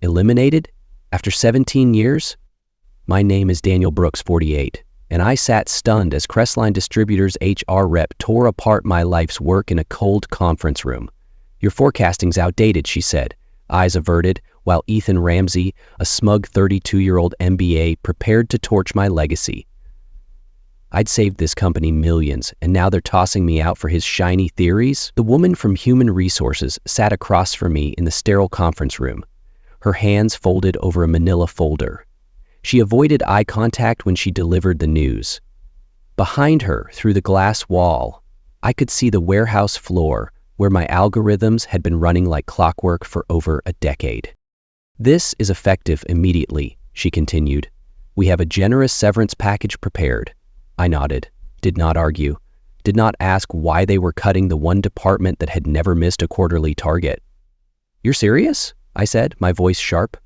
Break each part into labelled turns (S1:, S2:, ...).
S1: Eliminated? After 17 years? My name is Daniel Brooks, 48, and I sat stunned as Crestline Distributors' HR rep tore apart my life's work in a cold conference room. "Your forecasting's outdated," she said, eyes averted, while Ethan Ramsey, a smug 32-year-old MBA, prepared to torch my legacy. I'd saved this company millions, and now they're tossing me out for his shiny theories? The woman from Human Resources sat across from me in the sterile conference room, her hands folded over a manila folder. She avoided eye contact when she delivered the news. Behind her, through the glass wall, I could see the warehouse floor where my algorithms had been running like clockwork for over a decade. "This is effective immediately," she continued. "We have a generous severance package prepared." I nodded, did not argue, did not ask why they were cutting the one department that had never missed a quarterly target. "You're serious?" I said, my voice sharp.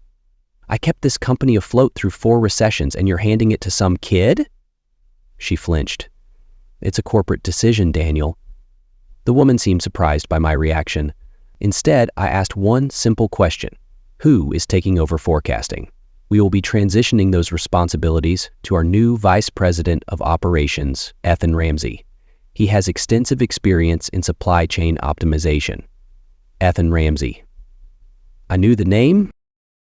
S1: "I kept this company afloat through 4 recessions and you're handing it to some kid?" She flinched. "It's a corporate decision, Daniel." The woman seemed surprised by my reaction. Instead, I asked one simple question. Who is taking over forecasting? We will be transitioning those responsibilities to our new Vice President of Operations, Ethan Ramsey. He has extensive experience in supply chain optimization. Ethan Ramsey. I knew the name.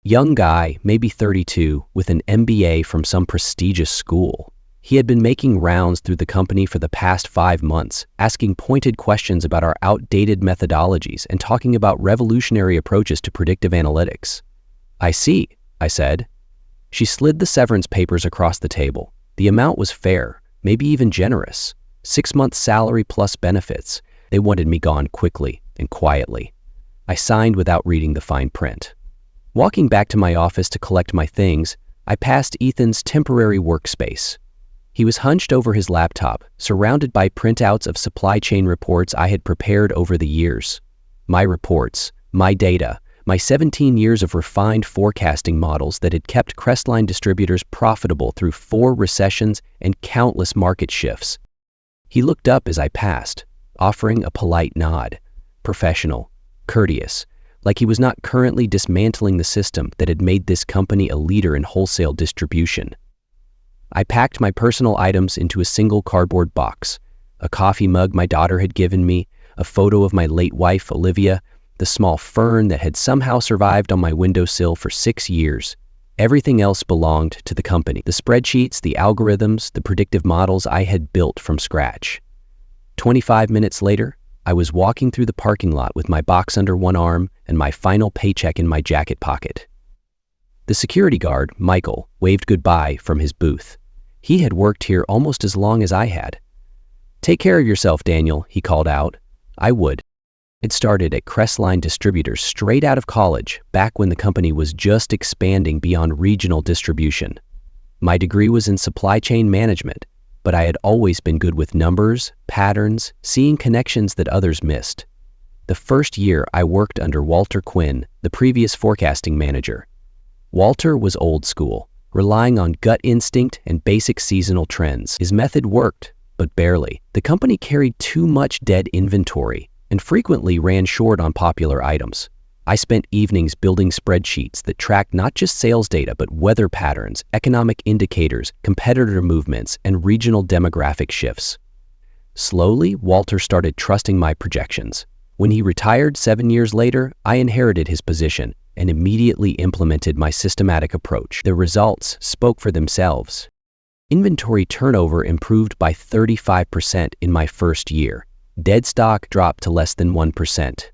S1: Young guy, maybe 32, with an MBA from some prestigious school. He had been making rounds through the company for the past 5 months, asking pointed questions about our outdated methodologies and talking about revolutionary approaches to predictive analytics. "I see," I said. She slid the severance papers across the table. The amount was fair, maybe even generous. 6 months salary plus benefits. They wanted me gone quickly and quietly. I signed without reading the fine print. Walking back to my office to collect my things, I passed Ethan's temporary workspace. He was hunched over his laptop, surrounded by printouts of supply chain reports I had prepared over the years. My reports, my data, my 17 years of refined forecasting models that had kept Crestline Distributors profitable through 4 recessions and countless market shifts. He looked up as I passed, offering a polite nod, professional, courteous, like he was not currently dismantling the system that had made this company a leader in wholesale distribution. I packed my personal items into a single cardboard box, a coffee mug my daughter had given me, a photo of my late wife, Olivia, the small fern that had somehow survived on my windowsill for 6 years. Everything else belonged to the company. The spreadsheets, the algorithms, the predictive models I had built from scratch. 25 minutes later, I was walking through the parking lot with my box under one arm and my final paycheck in my jacket pocket. The security guard, Michael, waved goodbye from his booth. He had worked here almost as long as I had. "Take care of yourself, Daniel," he called out. I would. It started at Crestline Distributors straight out of college, back when the company was just expanding beyond regional distribution. My degree was in supply chain management, but I had always been good with numbers, patterns, seeing connections that others missed. The first year I worked under Walter Quinn, the previous forecasting manager. Walter was old school, relying on gut instinct and basic seasonal trends. His method worked, but barely. The company carried too much dead inventory and frequently ran short on popular items. I spent evenings building spreadsheets that tracked not just sales data, but weather patterns, economic indicators, competitor movements, and regional demographic shifts. Slowly, Walter started trusting my projections. When he retired 7 years later, I inherited his position and immediately implemented my systematic approach. The results spoke for themselves. Inventory turnover improved by 35% in my first year. Dead stock dropped to less than 1%.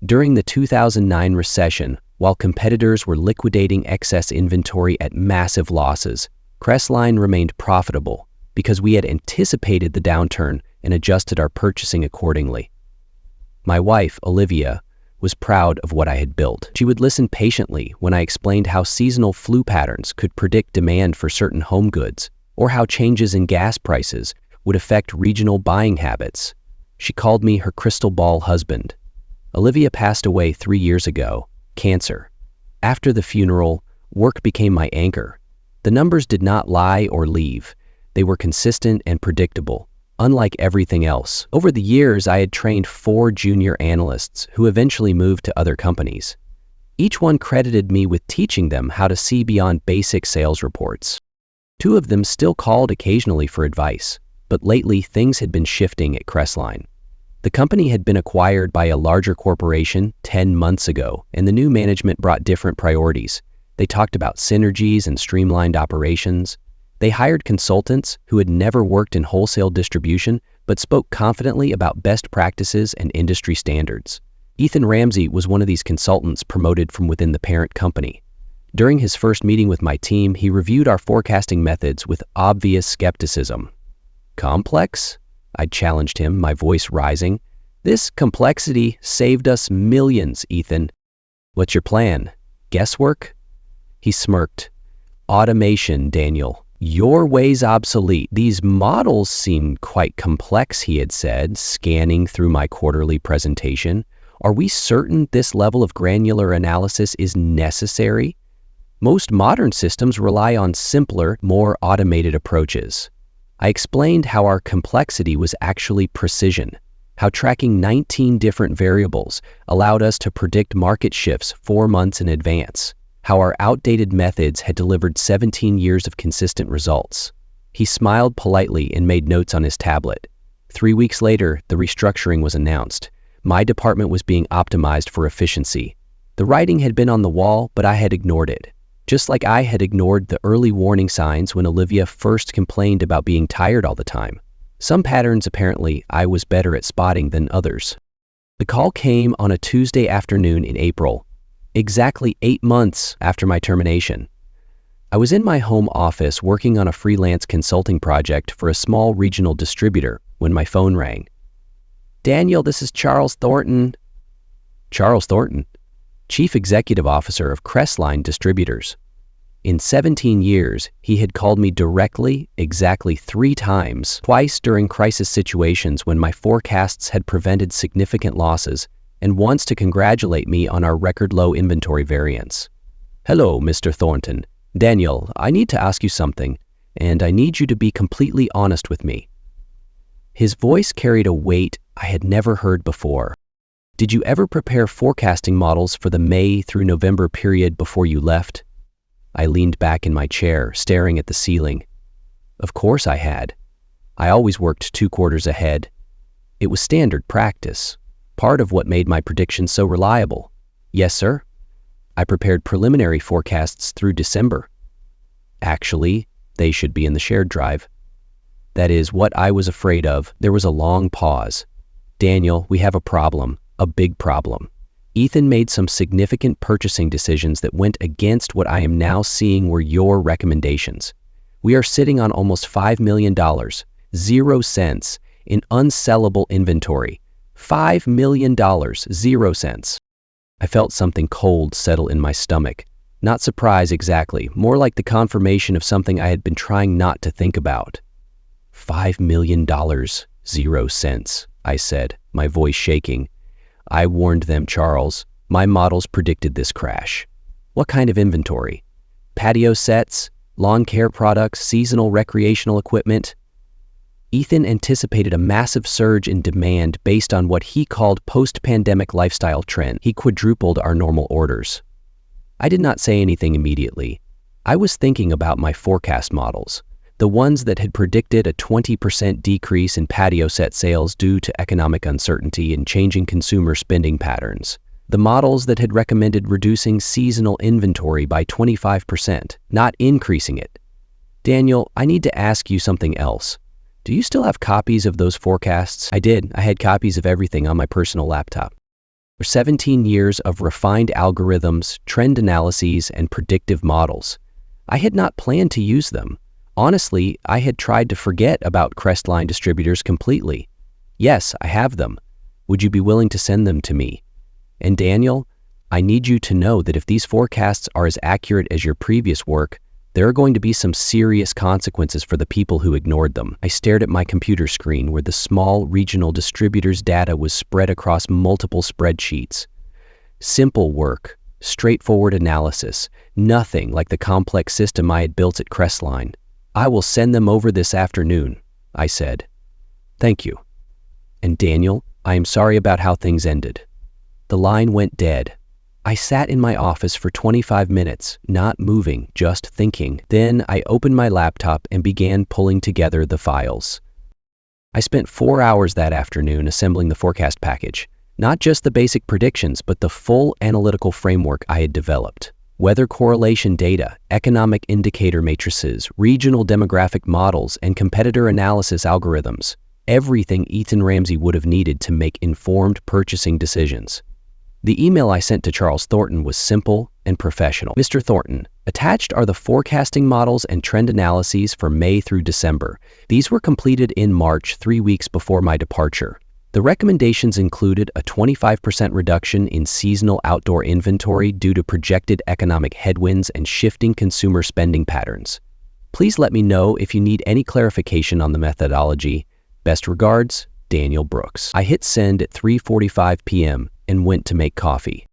S1: During the 2009 recession, while competitors were liquidating excess inventory at massive losses, Crestline remained profitable because we had anticipated the downturn and adjusted our purchasing accordingly. My wife, Olivia, was proud of what I had built. She would listen patiently when I explained how seasonal flu patterns could predict demand for certain home goods, or how changes in gas prices would affect regional buying habits. She called me her crystal ball husband. Olivia passed away 3 years ago, cancer. After the funeral, work became my anchor. The numbers did not lie or leave. They were consistent and predictable, unlike everything else. Over the years, I had trained 4 junior analysts who eventually moved to other companies. Each one credited me with teaching them how to see beyond basic sales reports. Two of them still called occasionally for advice, but lately things had been shifting at Crestline. The company had been acquired by a larger corporation 10 months ago, and the new management brought different priorities. They talked about synergies and streamlined operations. They hired consultants who had never worked in wholesale distribution but spoke confidently about best practices and industry standards. Ethan Ramsey was one of these consultants promoted from within the parent company. During his first meeting with my team, he reviewed our forecasting methods with obvious skepticism. Complex? I challenged him, my voice rising. This complexity saved us millions, Ethan. What's your plan? Guesswork? He smirked. Automation, Daniel. Your way's obsolete. These models seem quite complex, he had said, scanning through my quarterly presentation. Are we certain this level of granular analysis is necessary? Most modern systems rely on simpler, more automated approaches. I explained how our complexity was actually precision, how tracking 19 different variables allowed us to predict market shifts 4 months in advance, how our outdated methods had delivered 17 years of consistent results. He smiled politely and made notes on his tablet. 3 weeks later, the restructuring was announced. My department was being optimized for efficiency. The writing had been on the wall, but I had ignored it. Just like I had ignored the early warning signs when Olivia first complained about being tired all the time. Some patterns apparently I was better at spotting than others. The call came on a Tuesday afternoon in April, exactly 8 months after my termination. I was in my home office working on a freelance consulting project for a small regional distributor when my phone rang. Daniel, this is Charles Thornton. Charles Thornton, Chief Executive Officer of Crestline Distributors. In 17 years, he had called me directly exactly 3 times, twice during crisis situations when my forecasts had prevented significant losses, and once to congratulate me on our record low inventory variance. Hello, Mr. Thornton. Daniel, I need to ask you something, and I need you to be completely honest with me. His voice carried a weight I had never heard before. Did you ever prepare forecasting models for the May through November period before you left? I leaned back in my chair, staring at the ceiling. Of course I had. I always worked 2 quarters ahead. It was standard practice, part of what made my predictions so reliable. Yes, sir. I prepared preliminary forecasts through December. Actually, they should be in the shared drive. That is what I was afraid of. There was a long pause. Daniel, we have a problem. A big problem. Ethan made some significant purchasing decisions that went against what I am now seeing were your recommendations. We are sitting on almost $5 million, 0 cents, in unsellable inventory. $5 million, 0 cents. I felt something cold settle in my stomach. Not surprise exactly, more like the confirmation of something I had been trying not to think about. $5 million, 0 cents, I said, my voice shaking. I warned them, Charles. My models predicted this crash. What kind of inventory? Patio sets, lawn care products, seasonal recreational equipment? Ethan anticipated a massive surge in demand based on what he called post-pandemic lifestyle trend. He quadrupled our normal orders. I did not say anything immediately. I was thinking about my forecast models, the ones that had predicted a 20% decrease in patio set sales due to economic uncertainty and changing consumer spending patterns. The models that had recommended reducing seasonal inventory by 25%, not increasing it. Daniel, I need to ask you something else. Do you still have copies of those forecasts? I did. I had copies of everything on my personal laptop. For 17 years of refined algorithms, trend analyses, and predictive models, I had not planned to use them. Honestly, I had tried to forget about Crestline Distributors completely. Yes, I have them. Would you be willing to send them to me? And Daniel, I need you to know that if these forecasts are as accurate as your previous work, there are going to be some serious consequences for the people who ignored them. I stared at my computer screen where the small regional distributor's data was spread across multiple spreadsheets. Simple work, straightforward analysis, nothing like the complex system I had built at Crestline. I will send them over this afternoon, I said. Thank you. And Daniel, I am sorry about how things ended. The line went dead. I sat in my office for 25 minutes, not moving, just thinking. Then I opened my laptop and began pulling together the files. I spent 4 hours that afternoon assembling the forecast package, not just the basic predictions, but the full analytical framework I had developed. Weather correlation data, economic indicator matrices, regional demographic models, and competitor analysis algorithms. Everything Ethan Ramsey would have needed to make informed purchasing decisions. The email I sent to Charles Thornton was simple and professional. Mr. Thornton, attached are the forecasting models and trend analyses for May through December. These were completed in March, 3 weeks before my departure. The recommendations included a 25% reduction in seasonal outdoor inventory due to projected economic headwinds and shifting consumer spending patterns. Please let me know if you need any clarification on the methodology. Best regards, Daniel Brooks. I hit send at 3:45 p.m. and went to make coffee.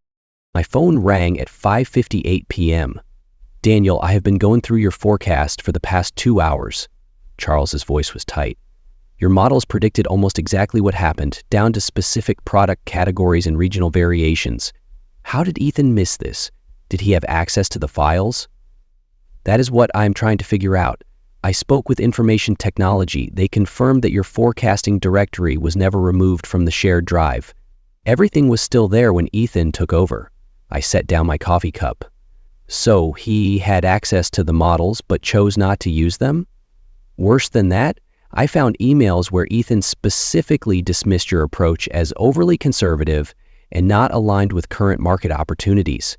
S1: My phone rang at 5:58 p.m. Daniel, I have been going through your forecast for the past 2 hours. Charles's voice was tight. Your models predicted almost exactly what happened, down to specific product categories and regional variations. How did Ethan miss this? Did he have access to the files? That is what I am trying to figure out. I spoke with information technology. They confirmed that your forecasting directory was never removed from the shared drive. Everything was still there when Ethan took over. I set down my coffee cup. So he had access to the models but chose not to use them? Worse than that, I found emails where Ethan specifically dismissed your approach as overly conservative and not aligned with current market opportunities.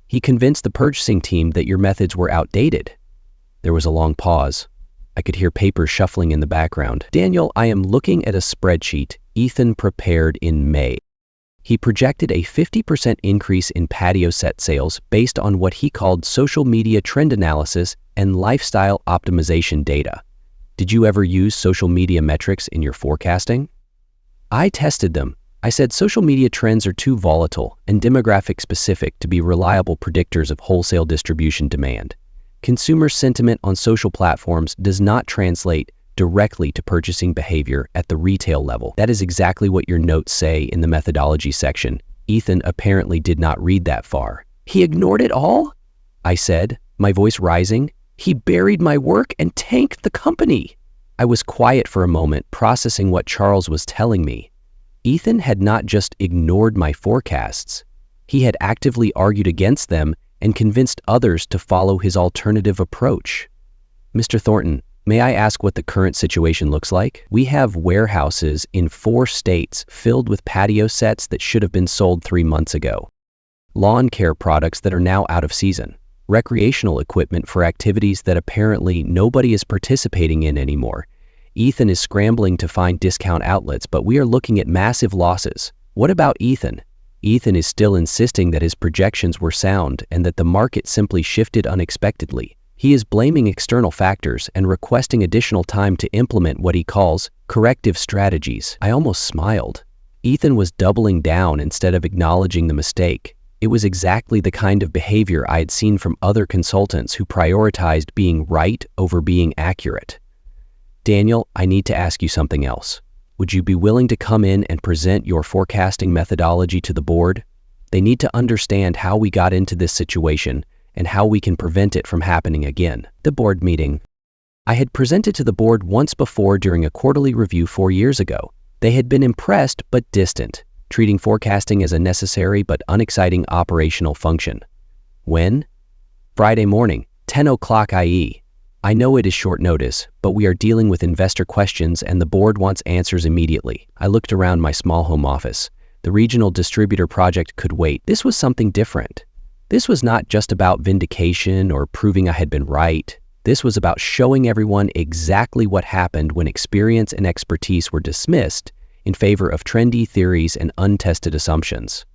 S1: He convinced the purchasing team that your methods were outdated. There was a long pause. I could hear papers shuffling in the background. Daniel, I am looking at a spreadsheet Ethan prepared in May. He projected a 50% increase in patio set sales based on what he called social media trend analysis and lifestyle optimization data. Did you ever use social media metrics in your forecasting? I tested them. I said social media trends are too volatile and demographic specific to be reliable predictors of wholesale distribution demand. Consumer sentiment on social platforms does not translate directly to purchasing behavior at the retail level. That is exactly what your notes say in the methodology section. Ethan apparently did not read that far. He ignored it all? I said, my voice rising. He buried my work and tanked the company. I was quiet for a moment, processing what Charles was telling me. Ethan had not just ignored my forecasts. He had actively argued against them and convinced others to follow his alternative approach. Mr. Thornton, may I ask what the current situation looks like? We have warehouses in 4 states filled with patio sets that should have been sold 3 months ago. Lawn care products that are now out of season. Recreational equipment for activities that apparently nobody is participating in anymore. Ethan is scrambling to find discount outlets, but we are looking at massive losses. What about Ethan? Ethan is still insisting that his projections were sound and that the market simply shifted unexpectedly. He is blaming external factors and requesting additional time to implement what he calls corrective strategies. I almost smiled. Ethan was doubling down instead of acknowledging the mistake. It was exactly the kind of behavior I had seen from other consultants who prioritized being right over being accurate. Daniel, I need to ask you something else. Would you be willing to come in and present your forecasting methodology to the board? They need to understand how we got into this situation and how we can prevent it from happening again. The board meeting. I had presented to the board once before during a quarterly review 4 years ago. They had been impressed but distant, treating forecasting as a necessary but unexciting operational function. When? Friday morning, 10 o'clock IE. I know it is short notice, but we are dealing with investor questions and the board wants answers immediately. I looked around my small home office. The regional distributor project could wait. This was something different. This was not just about vindication or proving I had been right. This was about showing everyone exactly what happened when experience and expertise were dismissed in favor of trendy theories and untested assumptions.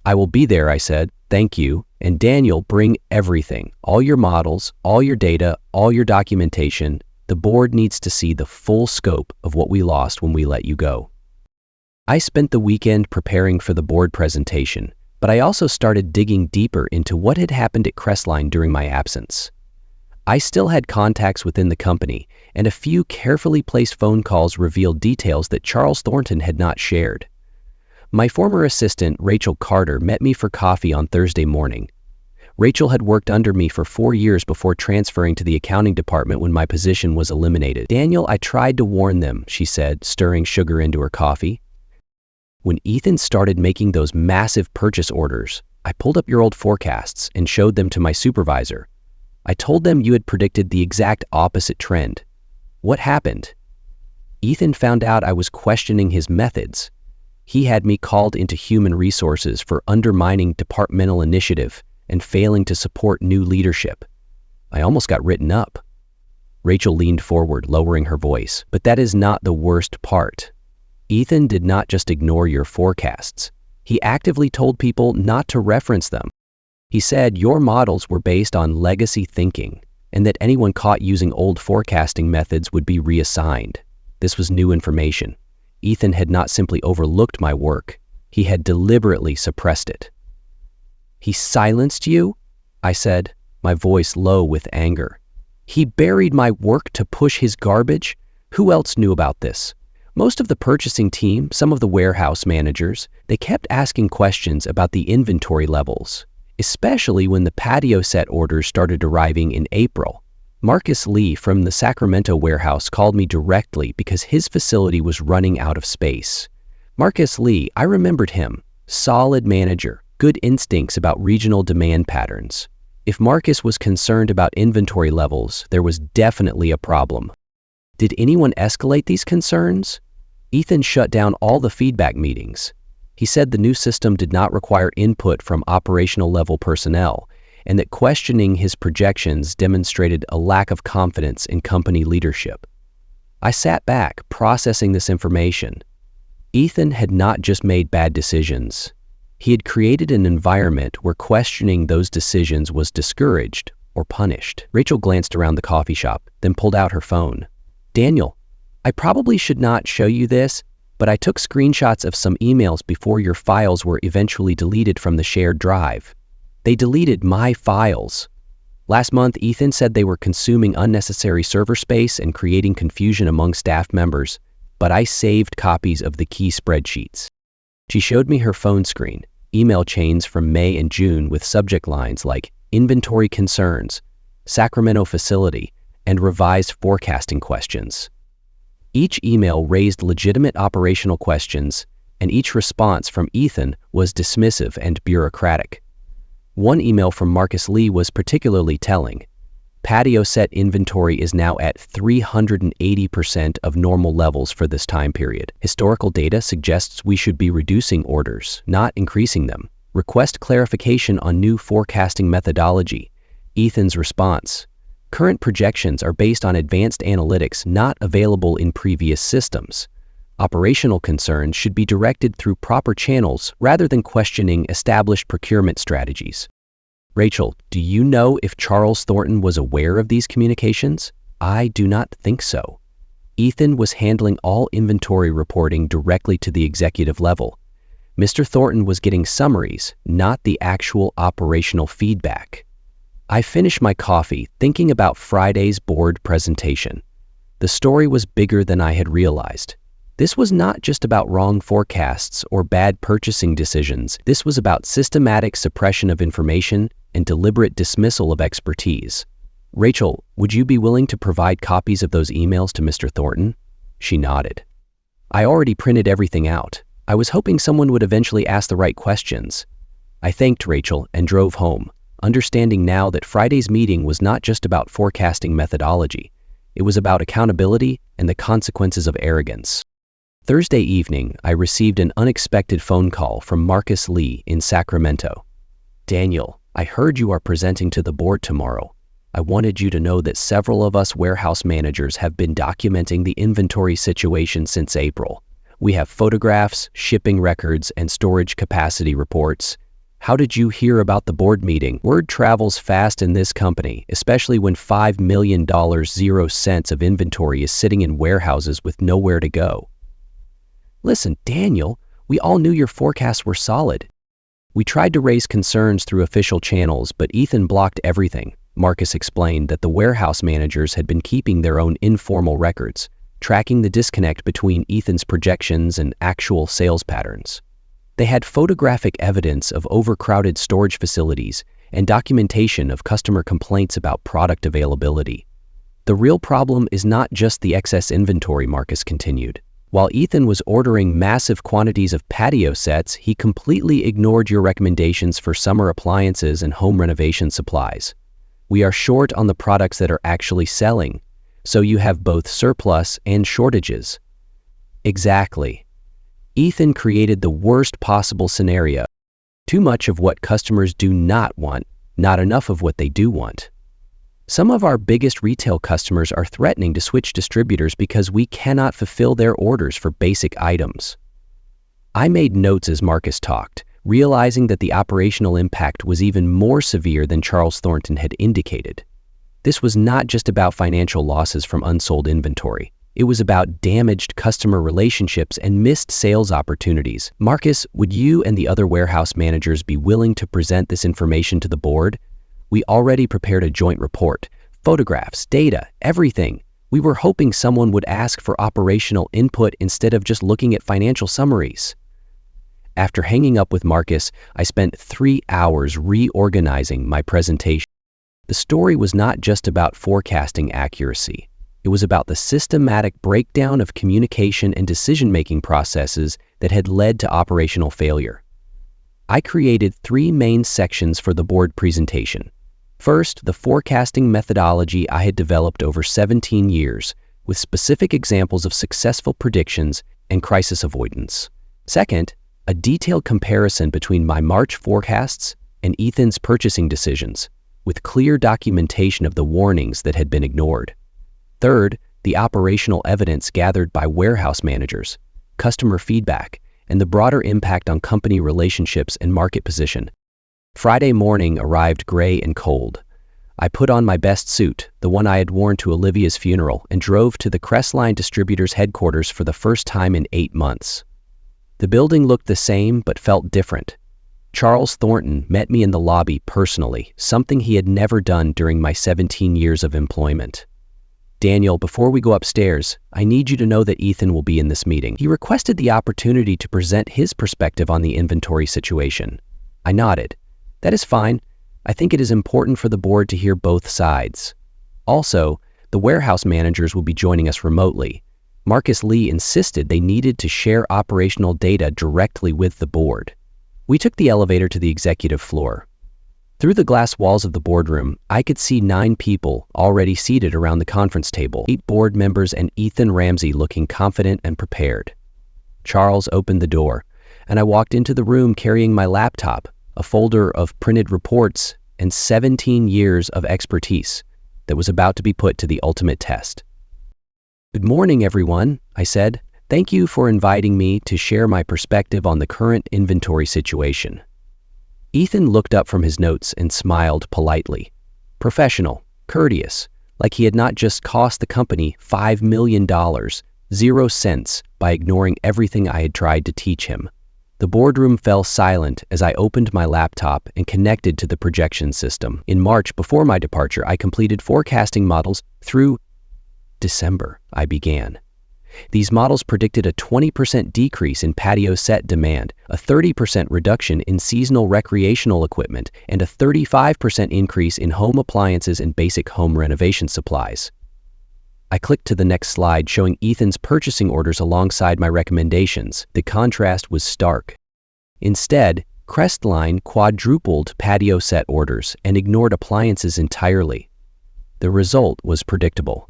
S1: I will be there, I said. Thank you. And Daniel, bring everything. All your models, all your data, all your documentation. The board needs to see the full scope of what we lost when we let you go. I spent the weekend preparing for the board presentation, but I also started digging deeper into what had happened at Crestline during my absence. I still had contacts within the company, and a few carefully placed phone calls revealed details that Charles Thornton had not shared. My former assistant, Rachel Carter, met me for coffee on Thursday morning. Rachel had worked under me for 4 years before transferring to the accounting department when my position was eliminated. "Daniel, I tried to warn them," she said, stirring sugar into her coffee. "When Ethan started making those massive purchase orders, I pulled up your old forecasts and showed them to my supervisor. I told them you had predicted the exact opposite trend. What happened? Ethan found out I was questioning his methods. He had me called into human resources for undermining departmental initiative and failing to support new leadership. I almost got written up." Rachel leaned forward, lowering her voice. "But that is not the worst part. Ethan did not just ignore your forecasts. He actively told people not to reference them. He said your models were based on legacy thinking and that anyone caught using old forecasting methods would be reassigned. This was new information. Ethan had not simply overlooked my work, he had deliberately suppressed it." "He silenced you?" I said, my voice low with anger. "He buried my work to push his garbage? Who else knew about this?" Most of the purchasing team, some of the warehouse managers, they kept asking questions about the inventory levels, especially when the patio set orders started arriving in April. Marcus Lee from the Sacramento warehouse called me directly because his facility was running out of space. Marcus Lee, I remembered him. Solid manager, good instincts about regional demand patterns. If Marcus was concerned about inventory levels, there was definitely a problem. Did anyone escalate these concerns? Ethan shut down all the feedback meetings. He said the new system did not require input from operational level personnel, and that questioning his projections demonstrated a lack of confidence in company leadership. I sat back, processing this information. Ethan had not just made bad decisions. He had created an environment where questioning those decisions was discouraged or punished. Rachel glanced around the coffee shop, then pulled out her phone. "Daniel, I probably should not show you this, but I took screenshots of some emails before your files were eventually deleted from the shared drive. They deleted my files. Last month, Ethan said they were consuming unnecessary server space and creating confusion among staff members, but I saved copies of the key spreadsheets." She showed me her phone screen, email chains from May and June with subject lines like inventory concerns, Sacramento facility, and revised forecasting questions. Each email raised legitimate operational questions, and each response from Ethan was dismissive and bureaucratic. One email from Marcus Lee was particularly telling. "Patio set inventory is now at 380% of normal levels for this time period. Historical data suggests we should be reducing orders, not increasing them. Request clarification on new forecasting methodology." Ethan's response: "Current projections are based on advanced analytics not available in previous systems. Operational concerns should be directed through proper channels rather than questioning established procurement strategies." Rachel, do you know if Charles Thornton was aware of these communications? I do not think so. Ethan was handling all inventory reporting directly to the executive level. Mr. Thornton was getting summaries, not the actual operational feedback. I finished my coffee thinking about Friday's board presentation. The story was bigger than I had realized. This was not just about wrong forecasts or bad purchasing decisions. This was about systematic suppression of information and deliberate dismissal of expertise. "Rachel, would you be willing to provide copies of those emails to Mr. Thornton?" She nodded. I already printed everything out. I was hoping someone would eventually ask the right questions. I thanked Rachel and drove home, understanding now that Friday's meeting was not just about forecasting methodology. It was about accountability and the consequences of arrogance. Thursday evening, I received an unexpected phone call from Marcus Lee in Sacramento. "Daniel, I heard you are presenting to the board tomorrow. I wanted you to know that several of us warehouse managers have been documenting the inventory situation since April. We have photographs, shipping records, and storage capacity reports. How did you hear about the board meeting? Word travels fast in this company, especially when $5 million 0 cents of inventory is sitting in warehouses with nowhere to go." "Listen, Daniel, we all knew your forecasts were solid. We tried to raise concerns through official channels, but Ethan blocked everything." Marcus explained that the warehouse managers had been keeping their own informal records, tracking the disconnect between Ethan's projections and actual sales patterns. They had photographic evidence of overcrowded storage facilities and documentation of customer complaints about product availability. The real problem is not just the excess inventory, Marcus continued. While Ethan was ordering massive quantities of patio sets, he completely ignored your recommendations for summer appliances and home renovation supplies. We are short on the products that are actually selling, so you have both surplus and shortages. Exactly. Ethan created the worst possible scenario. Too much of what customers do not want, not enough of what they do want. Some of our biggest retail customers are threatening to switch distributors because we cannot fulfill their orders for basic items. I made notes as Marcus talked, realizing that the operational impact was even more severe than Charles Thornton had indicated. This was not just about financial losses from unsold inventory. It was about damaged customer relationships and missed sales opportunities. Marcus, would you and the other warehouse managers be willing to present this information to the board? We already prepared a joint report, photographs, data, everything. We were hoping someone would ask for operational input instead of just looking at financial summaries. After hanging up with Marcus, I spent 3 hours reorganizing my presentation. The story was not just about forecasting accuracy. It was about the systematic breakdown of communication and decision-making processes that had led to operational failure. I created 3 main sections for the board presentation. First, the forecasting methodology I had developed over 17 years, with specific examples of successful predictions and crisis avoidance. Second, a detailed comparison between my March forecasts and Ethan's purchasing decisions, with clear documentation of the warnings that had been ignored. Third, the operational evidence gathered by warehouse managers, customer feedback, and the broader impact on company relationships and market position. Friday morning arrived gray and cold. I put on my best suit, the one I had worn to Olivia's funeral, and drove to the Crestline Distributors headquarters for the first time in 8 months. The building looked the same but felt different. Charles Thornton met me in the lobby personally, something he had never done during my 17 years of employment. Daniel, before we go upstairs, I need you to know that Ethan will be in this meeting. He requested the opportunity to present his perspective on the inventory situation. I nodded. That is fine. I think it is important for the board to hear both sides. Also, the warehouse managers will be joining us remotely. Marcus Lee insisted they needed to share operational data directly with the board. We took the elevator to the executive floor. Through the glass walls of the boardroom, I could see 9 people already seated around the conference table, 8 board members and Ethan Ramsey looking confident and prepared. Charles opened the door, and I walked into the room carrying my laptop, a folder of printed reports, and 17 years of expertise that was about to be put to the ultimate test. Good morning, everyone, I said. Thank you for inviting me to share my perspective on the current inventory situation. Ethan looked up from his notes and smiled politely. Professional, courteous, like he had not just cost the company $5 million, 0 cents, by ignoring everything I had tried to teach him. The boardroom fell silent as I opened my laptop and connected to the projection system. In March, before my departure, I completed forecasting models through December, I began. These models predicted a 20% decrease in patio set demand, a 30% reduction in seasonal recreational equipment, and a 35% increase in home appliances and basic home renovation supplies. I clicked to the next slide showing Ethan's purchasing orders alongside my recommendations. The contrast was stark. Instead, Crestline quadrupled patio set orders and ignored appliances entirely. The result was predictable.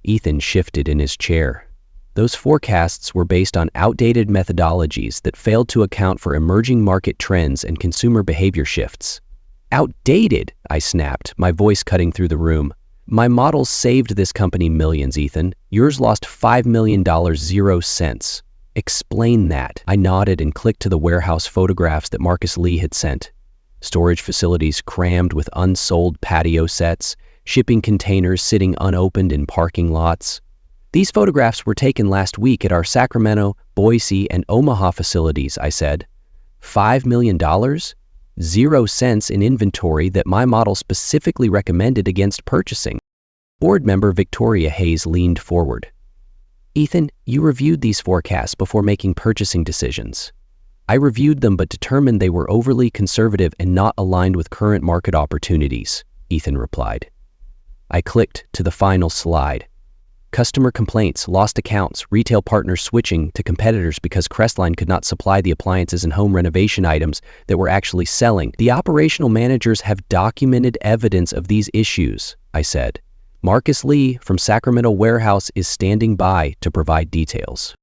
S1: Ethan shifted in his chair. Those forecasts were based on outdated methodologies that failed to account for emerging market trends and consumer behavior shifts. Outdated, I snapped, my voice cutting through the room. My models saved this company millions, Ethan. Yours lost $5 million, 0 cents. Explain that. I nodded and clicked to the warehouse photographs that Marcus Lee had sent. Storage facilities crammed with unsold patio sets, shipping containers sitting unopened in parking lots. These photographs were taken last week at our Sacramento, Boise, and Omaha facilities, I said. $5 million? 0 cents in inventory that my model specifically recommended against purchasing. Board member Victoria Hayes leaned forward. Ethan, you reviewed these forecasts before making purchasing decisions. I reviewed them but determined they were overly conservative and not aligned with current market opportunities, Ethan replied. I clicked to the final slide. Customer complaints, lost accounts, retail partners switching to competitors because Crestline could not supply the appliances and home renovation items that were actually selling. The operational managers have documented evidence of these issues, I said. Marcus Lee from Sacramento Warehouse is standing by to provide details.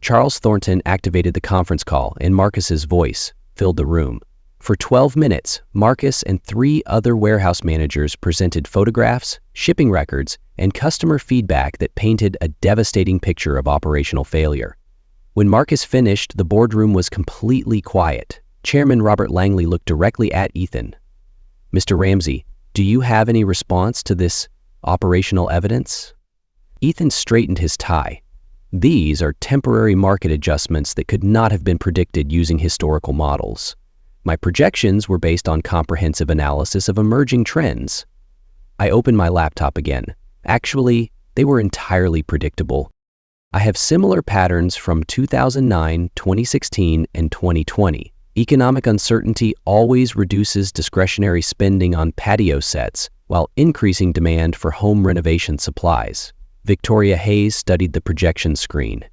S1: Charles Thornton activated the conference call and Marcus's voice filled the room. For 12 minutes, Marcus and 3 other warehouse managers presented photographs, shipping records, and customer feedback that painted a devastating picture of operational failure. When Marcus finished, the boardroom was completely quiet. Chairman Robert Langley looked directly at Ethan. Mr. Ramsey, do you have any response to this operational evidence? Ethan straightened his tie. These are temporary market adjustments that could not have been predicted using historical models. My projections were based on comprehensive analysis of emerging trends. I opened my laptop again. Actually, they were entirely predictable. I have similar patterns from 2009, 2016, and 2020. Economic uncertainty always reduces discretionary spending on patio sets, while increasing demand for home renovation supplies. Victoria Hayes studied the projection screen.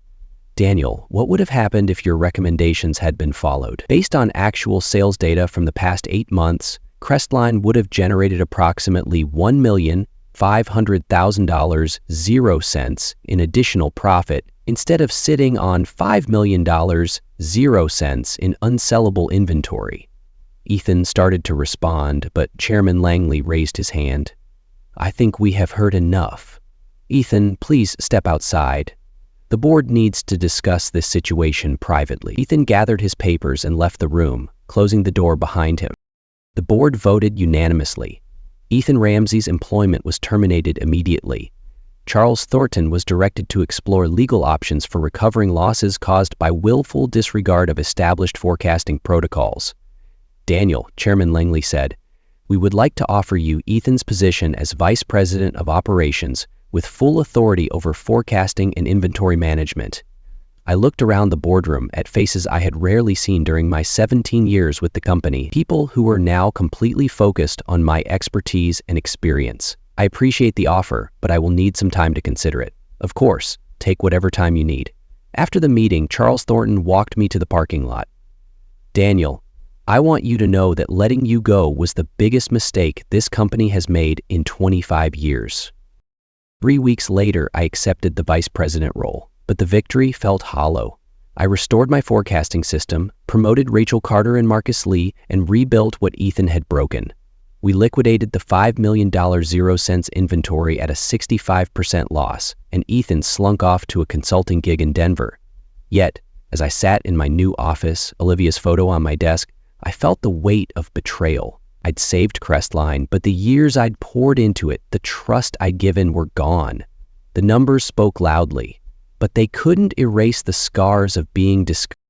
S1: Daniel, what would have happened if your recommendations had been followed? Based on actual sales data from the past 8 months, Crestline would have generated approximately $1,500,000 0 cents in additional profit instead of sitting on $5 million 0 cents in unsellable inventory. Ethan started to respond, but Chairman Langley raised his hand. I think we have heard enough. Ethan, please step outside. The board needs to discuss this situation privately. Ethan gathered his papers and left the room, closing the door behind him. The board voted unanimously. Ethan Ramsey's employment was terminated immediately. Charles Thornton was directed to explore legal options for recovering losses caused by willful disregard of established forecasting protocols. Daniel, Chairman Langley said, we would like to offer you Ethan's position as Vice President of Operations with full authority over forecasting and inventory management. I looked around the boardroom at faces I had rarely seen during my 17 years with the company, people who were now completely focused on my expertise and experience. I appreciate the offer, but I will need some time to consider it. Of course, take whatever time you need. After the meeting, Charles Thornton walked me to the parking lot. Daniel, I want you to know that letting you go was the biggest mistake this company has made in 25 years. 3 weeks later, I accepted the vice president role, but the victory felt hollow. I restored my forecasting system, promoted Rachel Carter and Marcus Lee, and rebuilt what Ethan had broken. We liquidated the $5 million 0 cents inventory at a 65% loss, and Ethan slunk off to a consulting gig in Denver. Yet, as I sat in my new office, Olivia's photo on my desk, I felt the weight of betrayal. I'd saved Crestline, but the years I'd poured into it, the trust I'd given were gone. The numbers spoke loudly, but they couldn't erase the scars of being discouraged.